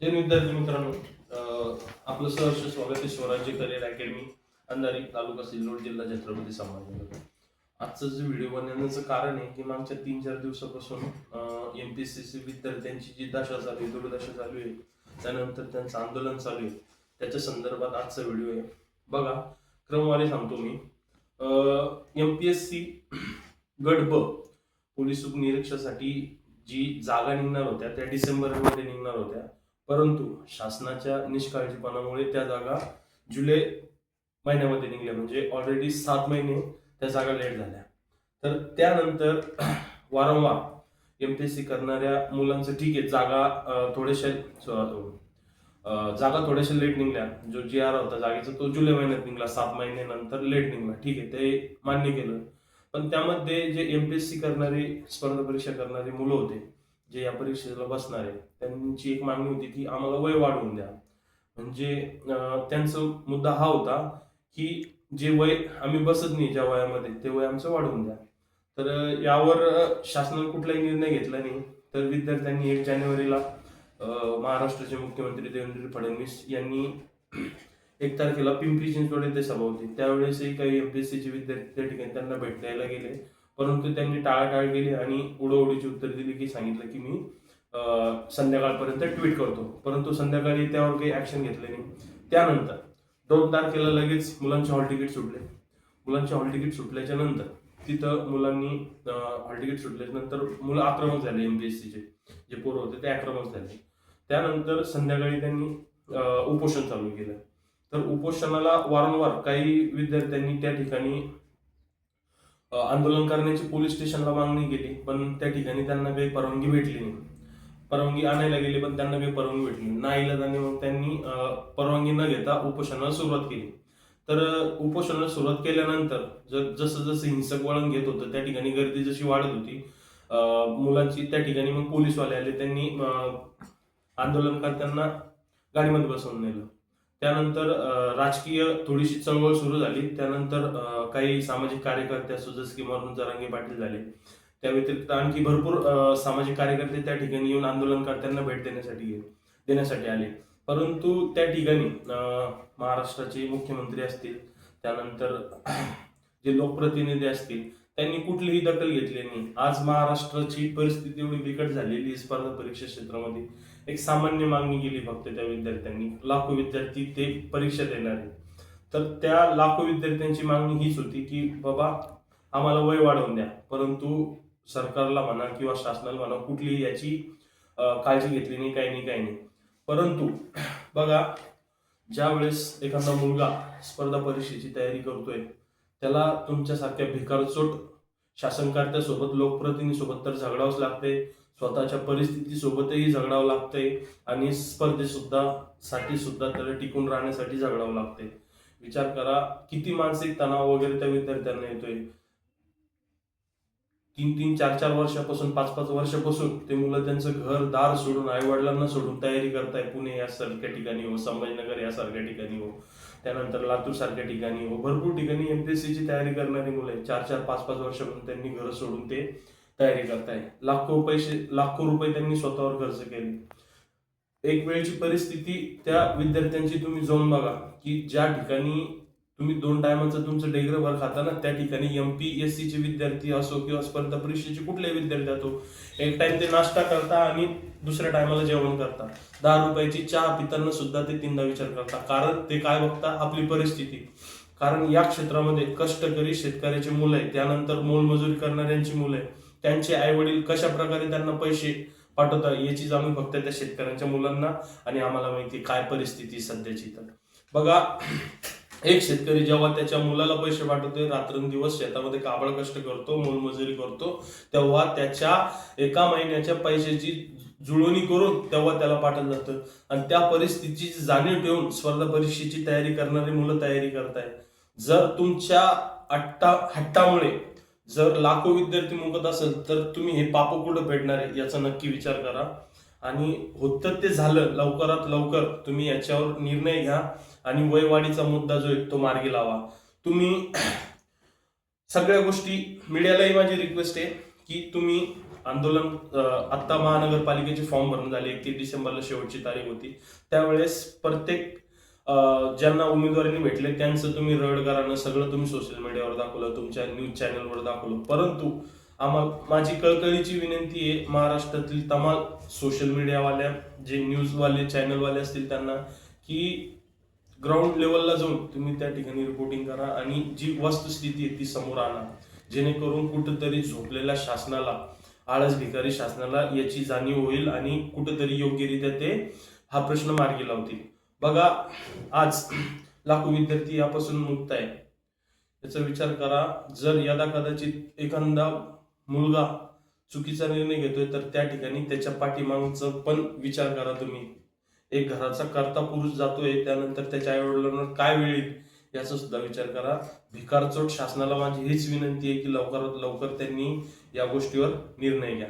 जय विद्यार्थी मित्रांनो, आपलं सहर्ष स्वागत आहे स्वराज्य करिअर अकॅडमी अंधारी, तालुका सिल्लोड, जिल्हा छत्रपती संभाजीनगर. आजचं जे व्हिडिओ बनवण्याचं कारण आहे की मागच्या 3-4 दिवसापासून एमपीएससी विद्यार्थ्यांची जी दशा चालू आहे, दुर्दशा चालू आहे, त्यानंतर त्यांचं आंदोलन चालू आहे, त्याच्या संदर्भात आजचा व्हिडिओ आहे. बघा, क्रमवारी सांगतो मी. एमपीएससी गट ब पोलीस उपनिरीक्षकासाठी जी जागा निघणार होत्या त्या डिसेंबरमध्ये निघणार होत्या, परंतु शासनाच्या निष्काळजीपणामुळे त्या जागा जुलै महिन्यामध्ये निघल्या. म्हणजे ऑलरेडी 7 महिने त्या जागा लेट झाल्या. तर त्यानंतर वारंवार एमपीएससी करणाऱ्या मुलांचं ठीक आहे, जागा थोड्याशा लेट निघल्या. जो जी आर होता जागेचा तो जुलै महिन्यात निघाला, 7 महिन्यानंतर लेट निघाला. ठीक आहे, ते मान्य केलं. पण त्यामध्ये जे एमपीएससी करणारे, स्पर्धा परीक्षा करणारे मुलं होते, जे या परीक्षेला बसणारे, त्यांची एक मागणी होती की आम्हाला वय वाढवून द्या. म्हणजे त्यांचा मुद्दा हा होता की जे वय आम्ही बसत नाही ज्या वयामध्ये, ते वय आमचं वाढवून द्या. तर यावर शासनाने कुठलाही निर्णय घेतला नाही. तर विद्यार्थ्यांनी 1 जानेवारीला महाराष्ट्राचे मुख्यमंत्री देवेंद्र फडणवीस यांनी 1 तारखेला पिंपरी चिंचवड येथे सभा होती. त्यावेळेसही काही एमपीएससीचे विद्यार्थी त्या ठिकाणी त्यांना भेटायला गेले, परंतु त्यांनी टाळाटाळ केली आणि उडवडीची उत्तर दिली की सांगितलं की मी संध्याकाळपर्यंत ट्विट करतो. परंतु संध्याकाळी त्यावर काही ऍक्शन घेतले नाही. त्यानंतर 2 तारखेला लगेच मुलांचे हॉल तिकीट सुटले. मुलांचे हॉल तिकीट सुटल्याच्या नंतर तिथं मुलांनी हॉल तिकीट सुटल्याच्या नंतर मुलं आक्रमक झाले. एमपीएससीचे जे पोरं होते ते आक्रमक झाले. त्यानंतर संध्याकाळी त्यांनी उपोषण चालू केलं. तर उपोषणाला वारंवार काही विद्यार्थ्यांनी त्या ठिकाणी आंदोलन करण्याची पोलीस स्टेशनला मागणी केली, पण त्या ठिकाणी त्यांना काही परवानगी भेटली नाही. परवानगी आणायला गेली पण त्यांना काही परवानगी भेटली नाही. नाईलाजाने मग त्यांनी परवानगी न घेता उपोषणाला सुरुवात केली. तर उपोषणाला सुरुवात केल्यानंतर जसं जसं हिंसक वळण घेत होतं, त्या ठिकाणी गर्दी जशी वाढत होती मुलांची, त्या ठिकाणी मग पोलीसवाले आले. त्यांनी आंदोलनकर्त्यांना गाडीमध्ये बसवून नेलं. त्यानंतर राजकीय थोडीशी चळवळ सुरू झाली. त्यानंतर काही सामाजिक कार्यकर्ते असो, जसे की मनोज जरांगे पाटील झाले, त्या व्यतिरिक्त आणखी भरपूर सामाजिक कार्यकर्ते त्या ठिकाणी येऊन आंदोलनकर्त्यांना भेट देण्यासाठी आले. परंतु त्या ठिकाणी महाराष्ट्राचे मुख्यमंत्री असतील, त्यानंतर जे लोकप्रतिनिधी असतील, त्यांनी कुठलीही दखल घेतली नाही. आज महाराष्ट्राची परिस्थिती एवढी बिकट झालेली स्पर्धा परीक्षा क्षेत्रामध्ये, एक सामान्य मागणी केली फक्त त्या विद्यार्थ्यांनी. लाखो विद्यार्थी ते परीक्षा देणार आहेत. तर त्या लाखो विद्यार्थ्यांची मागणी हीच होती की बाबा आम्हाला वय वाढवून द्या. परंतु सरकारला म्हणा किंवा शासनाला म्हणा, कुठलीही याची काळजी घेतली नाही, काही नाही. परंतु बघा, ज्या वेळेस एखादा मुलगा स्पर्धा परीक्षेची तयारी करतोय, त्याला तुमच्यासारख्या भिकारचोट शासनकर्त्यासोबत, लोकप्रतिनिधीसोबत तर झगडावंच लागते, स्वतःच्या परिस्थितीसोबतही झगडावं लागतंय आणि साठी सुद्धा त्याला टिकून राहण्यासाठी झगडावं लागतंय. विचार करा किती मानसिक तणाव वगैरे त्या विद्यार्थ्यांना येतोय. 3-3, 4-4 वर्षापासून, 5-5 वर्षापासून ते मुलं त्यांचं घर दार सोडून, आई वडिलांना सोडून तयारी करताय. पुणे यासारख्या ठिकाणी हो, संभाजीनगर यासारख्या ठिकाणी हो, त्यानंतर लातूर सारख्या ठिकाणी हो, भरपूर ठिकाणी एमपीएससीची तयारी करणारी मुलं आहेत. 4-4, 5-5 वर्षापासून त्यांनी घर सोडून ते तयारी करताय. लाखो रुपये त्यांनी स्वतःवर खर्च केले. एक वेळची परिस्थिती त्या विद्यार्थ्यांची तुम्ही जाऊन बघा की ज्या ठिकाणी तुम्ही 2 टायमाचं तुमचं डेगर भर खाता ना, त्या ठिकाणी एमपीएससीचे विद्यार्थी असो किंवा स्पर्धा परीक्षेचे कुठलेही विद्यार्थी असो, एक टाइम ते नाश्ता करता आणि दुसऱ्या टायमाला जेवण करता. 10 रुपयाची चहा पिताना सुद्धा ते 3दा विचार करता. कारण ते काय बघता? आपली परिस्थिती. कारण या क्षेत्रामध्ये कष्टकरी शेतकऱ्याची मुलं आहेत, त्यानंतर मोलमजुरी करणाऱ्यांची मुलं आहेत, त्यांचे आई वडील कशा प्रकारे त्यांना पैसे पाठवतात याची जाणीव फक्त त्या शेतकऱ्यांच्या मुलांना आणि आम्हाला माहिती काय परिस्थिती सध्याची. तर बघा, एक शेतकरी जेव्हा त्याच्या मुलाला पैसे पाठवतोय, रात्रंदिवस शेतामध्ये काबड कष्ट करतो, मोलमजुरी करतो, तेव्हा त्याच्या 1 महिन्याच्या पैशाची जुळवणी करून तेव्हा त्याला पाठवलं जातं. आणि त्या परिस्थितीची जाणीव ठेवून स्पर्धा परीक्षेची तयारी करणारी मुलं तयारी करताय. जर तुमच्या हट्टामुळे जर लाखो विद्यार्थी मुकत असेल, तर तुम्ही हे पाप कुठं फेडणार आहे याचा नक्की विचार करा. आणि होतं ते झालं, लवकरात लवकर तुम्ही याच्यावर निर्णय घ्या आणि वयवाढीचा मुद्दा जो आहे तो मार्गी लावा. तुम्ही सगळ्या गोष्टी, मीडियालाही माझी रिक्वेस्ट आहे की तुम्ही आंदोलन आत्ता महानगरपालिकेचे फॉर्म भरणं झाले, 31 डिसेंबरला शेवटची तारीख होती. त्यावेळेस प्रत्येक ज्यांना उमेदवारी भेटले त्यांचं तुम्ही रड करानं सगळं तुम्ही सोशल मीडियावर दाखवलं, तुमच्या न्यूज चॅनलवर दाखवलं. परंतु माझी कळकळीची विनंती आहे महाराष्ट्रातील तमाम सोशल मीडियावाल्या, जे न्यूजवाले चॅनलवाले असतील त्यांना, की ग्राउंड लेवलला जाऊन तुम्ही त्या ठिकाणी रिपोर्टिंग करा आणि जी वस्तुस्थिती आहे ती समोर आणा, जेणेकरून कुठंतरी झोपलेल्या शासनाला, आळस भिकारी शासनाला याची जाणीव होईल आणि कुठंतरी योग्यरित्या ते हा प्रश्न मार्गी लावतील. बघा, आज लाखो विद्यार्थी यापासून मुक्त आहे. याचा विचार करा. जर यदा कदाचित एखादा मुलगा चुकीचा निर्णय घेतोय तर त्या ठिकाणी त्याच्या पाठीमागचा पण विचार करा तुम्ही. एक घराचा कर्ता पुरुष जातोय, त्यानंतर त्याच्या आई वडिलांवर काय वेळ येईल याचा सुद्धा विचार करा. भिकारचोट शासनाला माझी हीच विनंती आहे की लवकरात लवकर त्यांनी या गोष्टीवर निर्णय घ्या.